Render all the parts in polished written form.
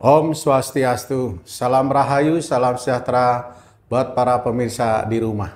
Om Swastiastu, salam rahayu, salam sejahtera buat para pemirsa di rumah.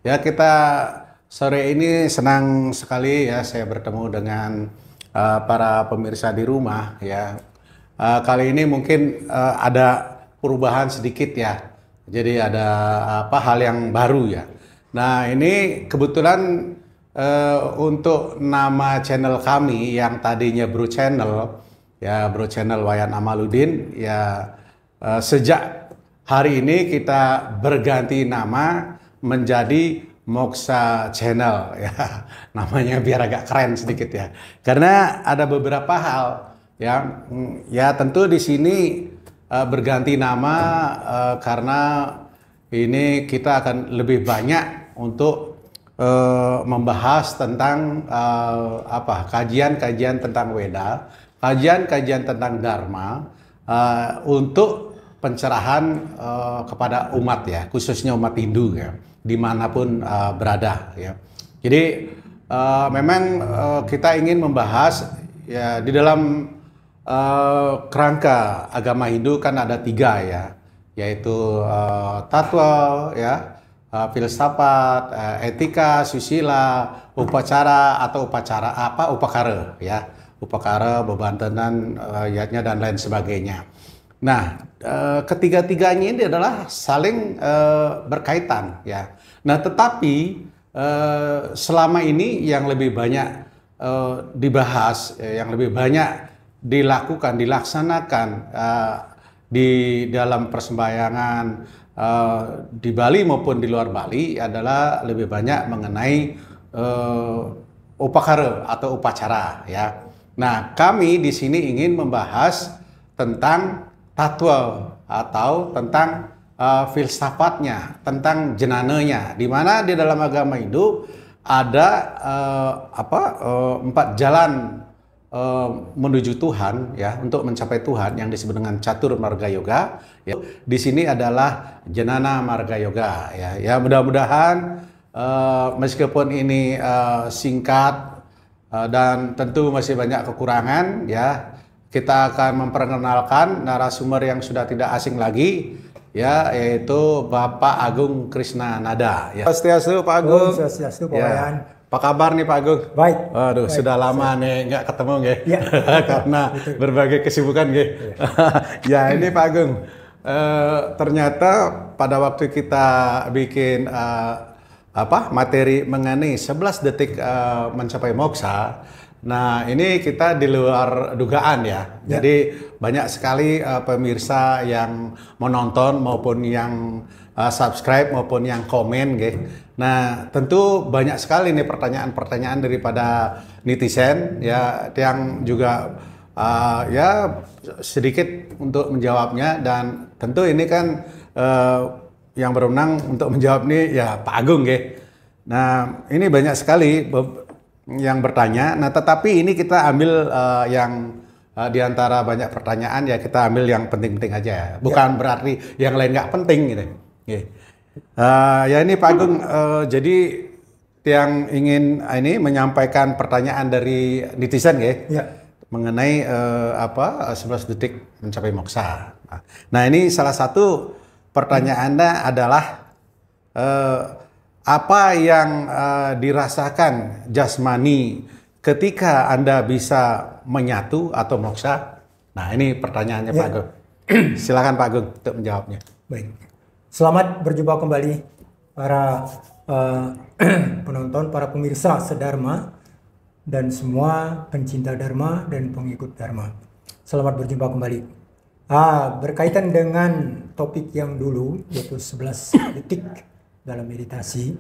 Ya, kita sore ini senang sekali ya saya bertemu dengan para pemirsa di rumah ya. Kali ini mungkin ada perubahan sedikit ya. Jadi ada hal yang baru ya. Nah, ini kebetulan untuk nama channel kami yang tadinya Bro Channel ya, Bro Channel Wayan Amaluddin ya, sejak hari ini kita berganti nama menjadi Moksa Channel ya. Namanya biar agak keren sedikit ya. Karena ada beberapa hal ya tentu di sini berganti nama karena ini kita akan lebih banyak untuk membahas tentang kajian-kajian tentang Weda, kajian-kajian tentang Dharma untuk pencerahan kepada umat ya, khususnya umat Hindu ya, dimanapun berada ya. Jadi memang kita ingin membahas ya di dalam kerangka agama Hindu kan ada 3 ya, yaitu tatwa ya, filsafat, etika, susila, upacara atau upakara ya, upakara, bebantenan, yatnya dan lain sebagainya. Nah, ketiga-tiganya ini adalah saling berkaitan ya. Nah, tetapi selama ini yang lebih banyak dibahas, yang lebih banyak dilaksanakan di dalam persembahyangan di Bali maupun di luar Bali adalah lebih banyak mengenai upakara atau upacara ya. Nah, kami di sini ingin membahas tentang tatwa atau tentang filsafatnya, tentang jenananya, di mana di dalam agama Hindu ada 4 jalan menuju Tuhan ya, untuk mencapai Tuhan yang disebut dengan Catur Marga Yoga ya. Di sini adalah Jenana Marga Yoga ya. Ya, mudah-mudahan meskipun ini singkat dan tentu masih banyak kekurangan ya, kita akan memperkenalkan narasumber yang sudah tidak asing lagi ya, yaitu Bapak Agung Krishna Nada ya. Swastiastu Pak Agung. Swastiastu Pak Ya. Wayan. Apa kabar nih Pak Agung? Baik. Waduh, baik. sudah lama nih nggak ketemu nggih. Ya. Karena berbagai kesibukan nggih. Ya, ini Pak Agung. Ternyata pada waktu kita bikin materi mengenai 11 detik mencapai moksa. Nah, ini kita di luar dugaan ya. Jadi banyak sekali pemirsa yang menonton maupun yang subscribe maupun yang komen gitu. Nah, tentu banyak sekali nih pertanyaan-pertanyaan daripada netizen ya, yang juga ya sedikit untuk menjawabnya, dan tentu ini kan yang berwenang untuk menjawab nih ya Pak Agung gitu. Nah, ini banyak sekali yang bertanya. Nah, tetapi ini kita ambil yang di antara banyak pertanyaan ya, kita ambil yang penting-penting aja ya. Bukan berarti yang lain nggak penting gitu. Ya, ini Pak Agung, jadi yang ingin ini menyampaikan pertanyaan dari netizen ya, mengenai 11 detik mencapai moksa. Nah, ini salah satu pertanyaannya adalah apa yang dirasakan jasmani ketika Anda bisa menyatu atau moksa? Nah, ini pertanyaannya Pak Agung. Silakan Pak Agung untuk menjawabnya. Baik. Selamat berjumpa kembali para penonton, para pemirsa sedharma dan semua pencinta dharma dan pengikut dharma. Selamat berjumpa kembali. Berkaitan dengan topik yang dulu, yaitu 11 detik dalam meditasi.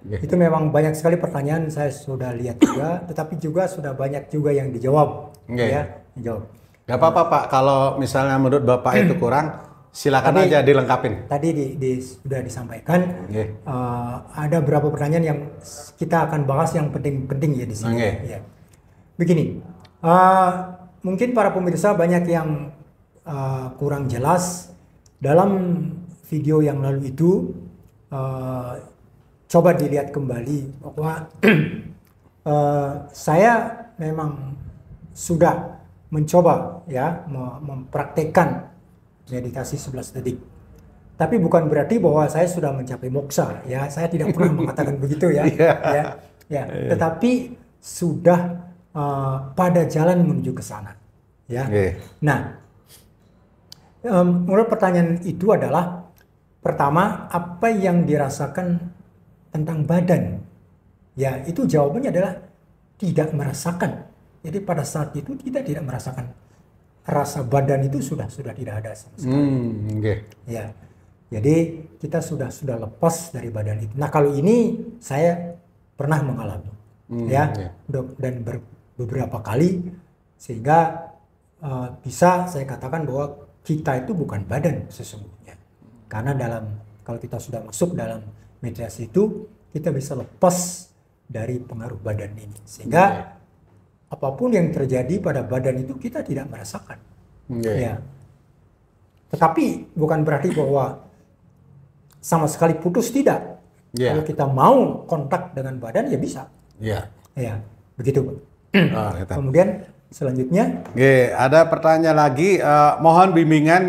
Itu memang banyak sekali pertanyaan, saya sudah lihat juga, tetapi juga sudah banyak juga yang dijawab. Ya, dijawab. Gak apa-apa Pak, kalau misalnya menurut Bapak itu kurang, silakan aja dilengkapin. Tadi sudah disampaikan, ada beberapa pertanyaan yang kita akan bahas yang penting-penting ya di sini. Ya. Begini, mungkin para pemirsa banyak yang kurang jelas dalam video yang lalu itu. Coba dilihat kembali bahwa saya memang sudah mencoba ya mempraktekkan meditasi 11 detik. Tapi bukan berarti bahwa saya sudah mencapai moksa, ya. Saya tidak pernah mengatakan begitu ya. Tetapi sudah pada jalan menuju ke sana, ya. Nah, menurut pertanyaan itu adalah pertama, apa yang dirasakan tentang badan? Ya, itu jawabannya adalah tidak merasakan. Jadi pada saat itu kita tidak merasakan rasa badan itu sudah tidak ada sama sekali. Ya. Jadi kita sudah lepas dari badan itu. Nah, kalau ini saya pernah mengalami, dan beberapa kali, sehingga bisa saya katakan bahwa kita itu bukan badan sesungguhnya. Karena kalau kita sudah masuk dalam meditasi itu, kita bisa lepas dari pengaruh badan ini, sehingga apapun yang terjadi pada badan itu kita tidak merasakan. Ya. Tetapi bukan berarti bahwa sama sekali putus, tidak. Kalau kita mau kontak dengan badan, ya bisa. Ya, begitu, Pak. Kemudian selanjutnya, ada pertanyaan lagi. Mohon bimbingan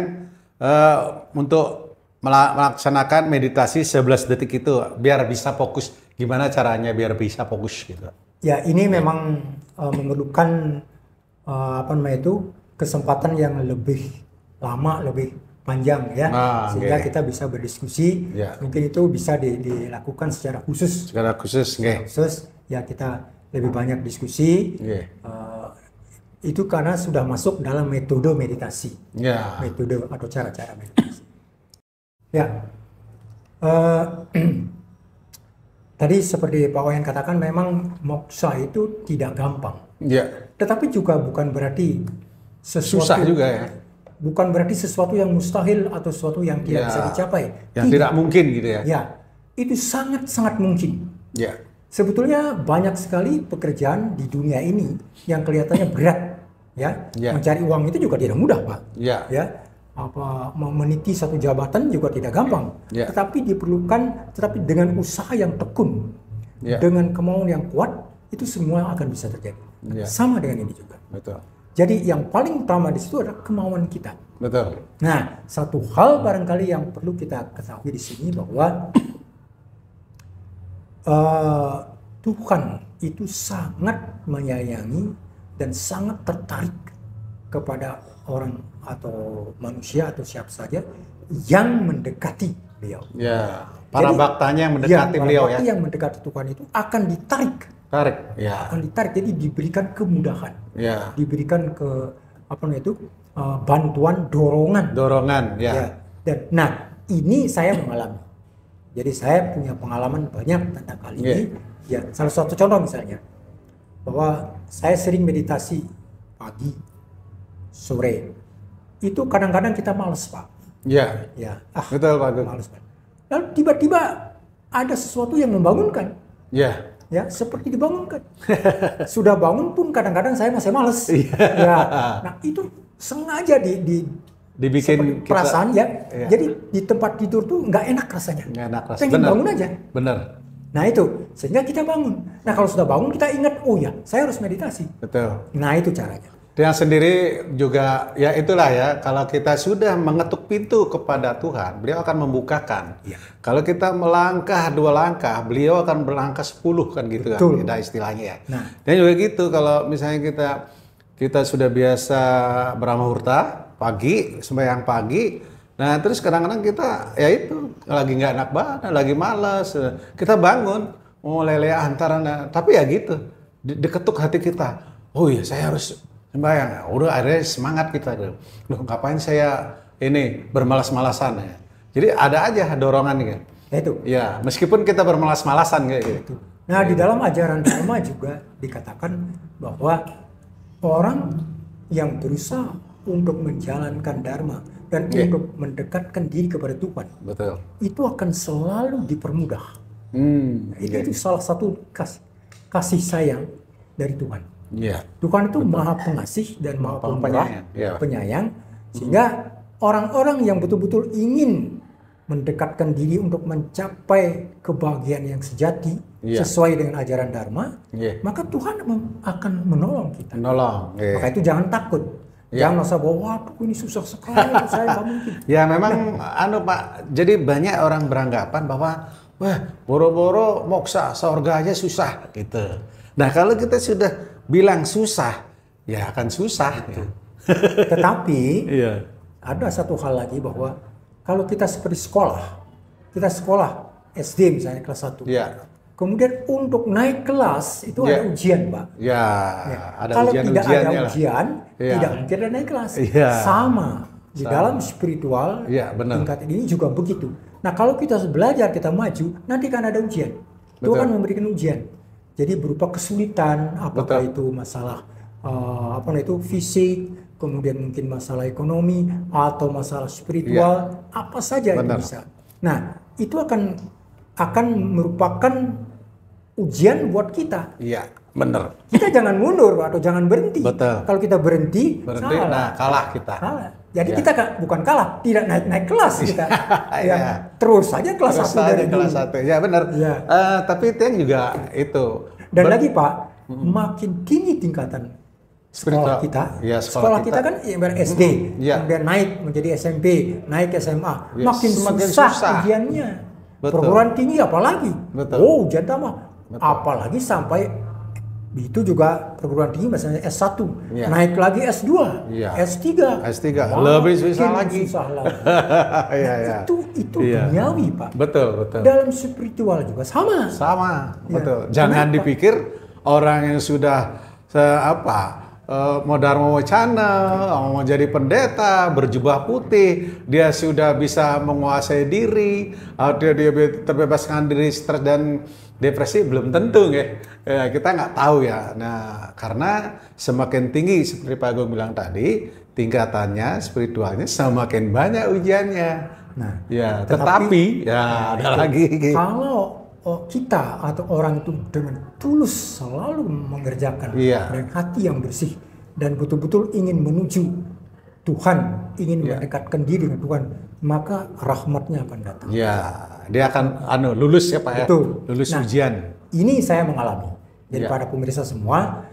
untuk melaksanakan meditasi 11 detik itu biar bisa fokus. Gimana caranya biar bisa fokus gitu? Ya, ini memang memerlukan kesempatan yang lebih lama, lebih panjang ya, sehingga kita bisa berdiskusi. Mungkin itu bisa dilakukan secara khusus. Ya, kita lebih banyak diskusi. Itu karena sudah masuk dalam metode meditasi, metode atau cara-cara meditasi. Ya, tadi seperti Pak Wayan katakan, memang moksa itu tidak gampang. Tetapi juga bukan berarti sesuatu susah juga ya. Bukan berarti sesuatu yang mustahil atau sesuatu yang tidak bisa dicapai. Yang tidak mungkin gitu ya. Ya, itu sangat-sangat mungkin. Sebetulnya banyak sekali pekerjaan di dunia ini yang kelihatannya berat. Mencari uang itu juga tidak mudah, Pak. Meniti satu jabatan juga tidak gampang. Tetapi dengan usaha yang tekun, dengan kemauan yang kuat, itu semua akan bisa terjadi. Sama dengan ini juga. Betul. Jadi yang paling utama di situ adalah kemauan kita. Betul. Nah, satu hal barangkali yang perlu kita ketahui di sini bahwa Tuhan itu sangat menyayangi dan sangat tertarik kepada orang atau manusia atau siapa saja yang mendekati beliau. Para baktanya yang mendekati beliau ya. Yang mendekati Tuhan itu akan ditarik. Akan ditarik, jadi diberikan kemudahan, diberikan bantuan, dorongan. Dan ini saya mengalami. Jadi saya punya pengalaman banyak tentang hal ini. Salah satu contoh misalnya, bahwa saya sering meditasi pagi, sore. Itu kadang-kadang kita malas, Pak. Betul, Pak Agung. Malas, Pak. Lalu tiba-tiba ada sesuatu yang membangunkan. Seperti dibangunkan. Sudah bangun pun kadang-kadang saya masih males. Nah, itu sengaja dibikin perasaan Jadi di tempat tidur tuh nggak enak rasanya. Pengen bangun aja. Benar. Nah itu, sehingga kita bangun. Nah kalau sudah bangun kita ingat, oh ya, saya harus meditasi. Betul. Nah itu caranya. Yang sendiri juga, ya itulah ya, kalau kita sudah mengetuk pintu kepada Tuhan, beliau akan membukakan. Kalau kita melangkah 2 langkah, beliau akan berlangkah 10 kan gitu. Betul. Kan, istilahnya ya. Dan juga gitu, kalau misalnya kita sudah biasa beramahurta, pagi, sembahyang pagi, nah terus kadang-kadang kita, ya itu, lagi nggak enak badan, lagi malas, kita bangun, mau lele antara, tapi ya gitu, diketuk hati kita, oh iya saya harus sembahyang, udah akhirnya semangat kita, loh ngapain saya ini bermalas-malasan ya. Jadi ada aja dorongan gitu. Itu. Ya, meskipun kita bermalas-malasan kayak gitu. Nah, di dalam ajaran Dharma juga dikatakan bahwa orang yang berusaha untuk menjalankan Dharma dan untuk mendekatkan diri kepada Tuhan, itu akan selalu dipermudah. Itu salah satu kasih sayang dari Tuhan. Tuhan itu maha pengasih dan maha pemurah, penyayang, sehingga orang-orang yang betul-betul ingin mendekatkan diri untuk mencapai kebahagiaan yang sejati sesuai dengan ajaran Dharma, maka Tuhan akan menolong kita. Maka itu jangan takut. Jangan merasa bahwa waduh ini susah sekali, saya nggak mungkin. Ya memang Pak, jadi banyak orang beranggapan bahwa wah boro-boro moksa surga aja susah gitu. Nah kalau kita sudah bilang susah, ya akan susah. Ya. Tetapi ada satu hal lagi bahwa kalau kita seperti kita sekolah SD misalnya kelas 1. Kemudian untuk naik kelas itu ada ujian, Pak. Ada kalau ujian, tidak ada ujian, tidak mungkin ada naik kelas. Sama di dalam spiritual tingkat ini juga begitu. Nah kalau kita belajar, kita maju, nanti kan ada ujian. Tuhan memberikan ujian. Jadi berupa kesulitan, apakah itu masalah fisik, kemudian mungkin masalah ekonomi atau masalah spiritual, apa saja yang bisa. Nah itu akan merupakan ujian buat kita. Iya, benar. Kita jangan mundur atau jangan berhenti. Kalau kita berhenti kalah kita. Jadi kita bukan kalah, tidak naik kelas kita. Terus saja kelas 1 dari kelas 1. Ya benar. Tapi itu yang juga itu. Dan lagi Pak, makin tinggi tingkatan sekolah kita. Sekolah kita kan SD, kemudian naik menjadi SMP, naik SMA, makin susah ujiannya. Perguruan tinggi apalagi. Ujian tambah. Apalagi sampai itu juga perguruan tinggi misalnya S1, naik lagi S2, S3. Lebih susah lagi. Itu duniawi, Pak. Betul. Dalam spiritual juga sama. Betul. Jangan dipikir orang yang sudah mau dharma wacana, mau jadi pendeta, berjubah putih, dia sudah bisa menguasai diri, dia terbebaskan diri stres dan depresi, belum tentu kita nggak tahu ya. Nah karena semakin tinggi seperti Pak Agung bilang tadi, tingkatannya spiritualnya semakin banyak ujiannya. Nah tetapi ada lagi. Kalau kita atau orang itu dengan tulus selalu mengerjakan dengan hati yang bersih dan betul-betul ingin menuju Tuhan, ingin mendekatkan diri dengan Tuhan, maka rahmatnya akan datang. Dia akan lulus ya Pak. Lulus ujian. Ini saya mengalami. Jadi para pemirsa semua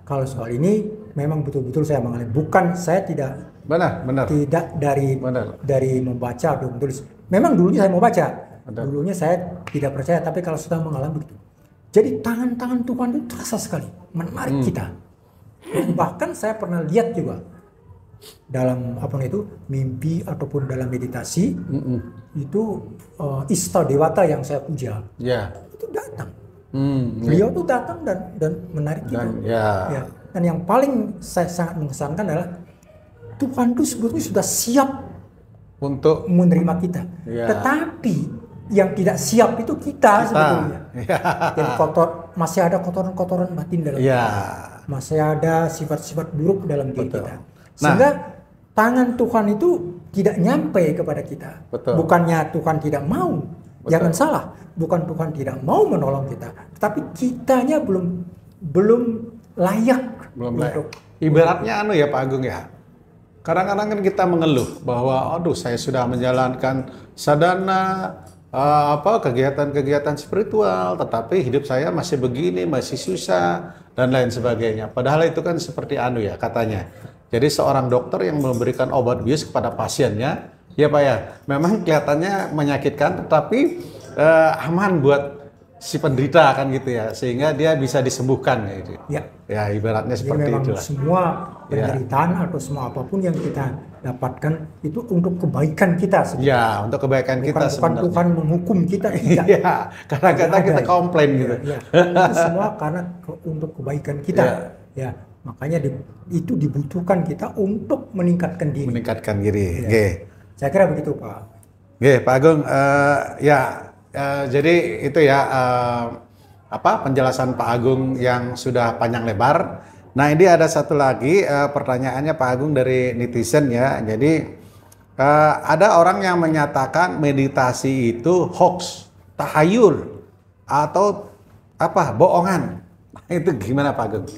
kalau soal ini memang betul-betul saya mengalami. Bukan saya tidak tidak dari membaca atau menulis. Memang dulunya saya mau baca. Dulunya saya tidak percaya, tapi kalau sudah mengalami begitu. Jadi tangan-tangan Tuhan itu terasa sekali, menarik kita. Bahkan saya pernah lihat juga dalam mimpi ataupun dalam meditasi, itu Ista Dewata yang saya puja, itu datang. Beliau tuh datang dan menarik kita. Dan yang paling saya sangat mengesankan adalah Tuhan itu sebetulnya sudah siap untuk menerima kita. Tetapi yang tidak siap itu kita sebetulnya. Jadi masih ada kotoran-kotoran batin dalam kita. Masih ada sifat-sifat buruk dalam diri kita. Sehingga tangan Tuhan itu tidak nyampe kepada kita. Bukannya Tuhan tidak mau. Jangan salah. Bukan Tuhan tidak mau menolong kita. Tapi kitanya belum layak. Ibaratnya ya Pak Agung ya. Kadang-kadang kan kita mengeluh bahwa saya sudah menjalankan sadhana, kegiatan-kegiatan spiritual, tetapi hidup saya masih begini, masih susah dan lain sebagainya. Padahal itu kan seperti katanya. Jadi seorang dokter yang memberikan obat bius kepada pasiennya, ya Pak ya, memang kelihatannya menyakitkan, tetapi aman buat si penderita kan gitu ya, sehingga dia bisa disembuhkan gitu. Ya ibaratnya seperti itu. Semua penderitaan atau semua apapun yang kita dapatkan itu untuk kebaikan kita sebenarnya. Untuk kebaikan kita sebenarnya. Bukan Tuhan menghukum kita, tidak. Kadang-kadang kita komplain gitu. Itu semua karena untuk kebaikan kita. Makanya itu dibutuhkan kita untuk meningkatkan diri. Saya kira begitu Pak. Pak Agung, jadi itu penjelasan Pak Agung yang sudah panjang lebar. Nah ini ada satu lagi pertanyaannya Pak Agung dari netizen ya. Jadi ada orang yang menyatakan meditasi itu hoax, tahayul atau bohongan. Itu gimana Pak Agung?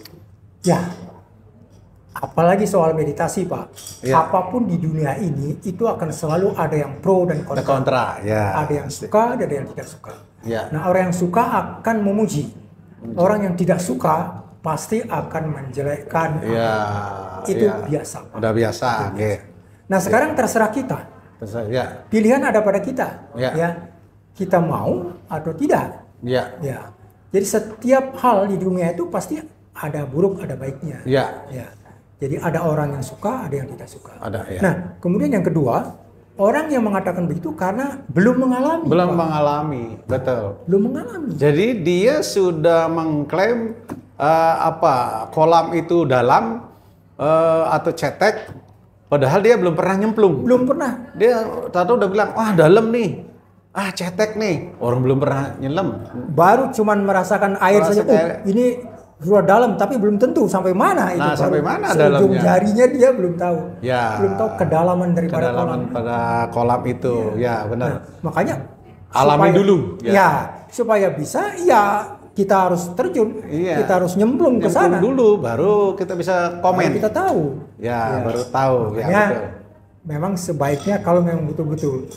apalagi soal meditasi, Pak. Ya. Apapun di dunia ini itu akan selalu ada yang pro dan kontra. Kontra, ya. Ada yang suka, ada yang tidak suka. Ya. Nah, orang yang suka akan memuji. Orang yang tidak suka pasti akan menjelekkan. Ya. Itu ya. biasa, Pak. Udah biasa. Oke. Nah, sekarang terserah kita. Ya. Pilihan ada pada kita. Ya. Ya. Kita mau atau tidak. Ya. Ya. Jadi setiap hal di dunia itu pasti ada buruk, ada baiknya. Ya. Ya. Jadi ada orang yang suka, ada yang tidak suka. Ada, ya. Nah, kemudian yang kedua, orang yang mengatakan begitu karena belum mengalami. Belum Pak. mengalami, betul. Belum mengalami. Jadi dia sudah mengklaim kolam itu dalam atau cetek, padahal dia belum pernah nyemplung. Belum pernah. Dia tahu udah bilang, wah dalam nih, cetek nih, orang belum pernah nyelam. Baru cuman merasakan air saja. Ini sudah dalam, tapi belum tentu sampai mana itu. Nah, sampai mana seujung dalamnya? jarinya dia belum tahu. Ya. Belum tahu kedalaman daripada kolam. Pada kolam itu, ya benar. Nah, makanya alami dulu. Ya, supaya bisa, ya kita harus terjun, kita harus nyemplung ke sana dulu, baru kita bisa komen. Baru kita tahu. Ya, baru tahu. Makanya, ya, betul. memang sebaiknya kalau memang betul-betul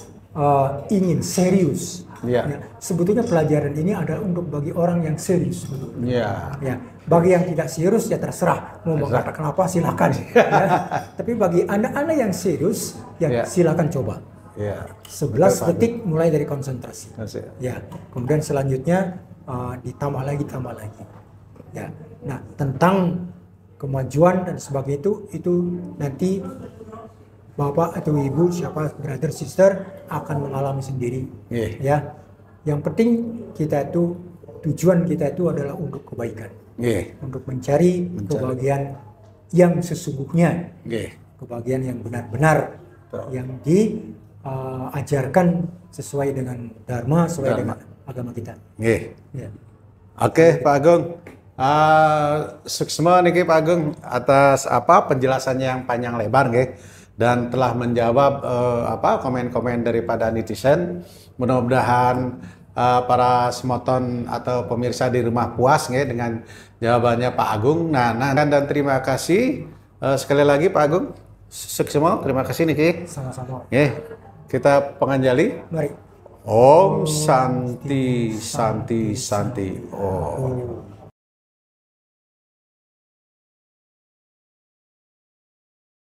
ingin serius. Ya. Ya, sebetulnya pelajaran ini adalah untuk bagi orang yang serius. Ya. Ya, bagi yang tidak serius ya terserah mau mengatakan apa silakan. Ya. Tapi bagi anda yang serius ya silakan coba. Ya. 11 detik mulai dari konsentrasi. Ya. Kemudian selanjutnya ditambah lagi. Ya. Nah, tentang kemajuan dan sebagainya itu nanti Bapak atau Ibu, siapa brother sister akan mengalami sendiri. Ya. Yang penting tujuan kita itu adalah untuk kebaikan. Untuk mencari kebahagiaan yang sesungguhnya. Kebahagiaan yang benar-benar yang diajarkan sesuai dengan dharma, sesuai dengan agama kita. Ya. Oke, Pak Agung. Suksma niki Pak Agung atas penjelasannya yang panjang lebar dan telah menjawab komen-komen daripada netizen. Mudah-mudahan para semoton atau pemirsa di rumah puas dengan jawabannya Pak Agung. Nah, dan terima kasih sekali lagi Pak Agung. Suksma, terima kasih niki. Sama-sama. Kita penganjali. Mari. Om Santi Santi Santi. Oh.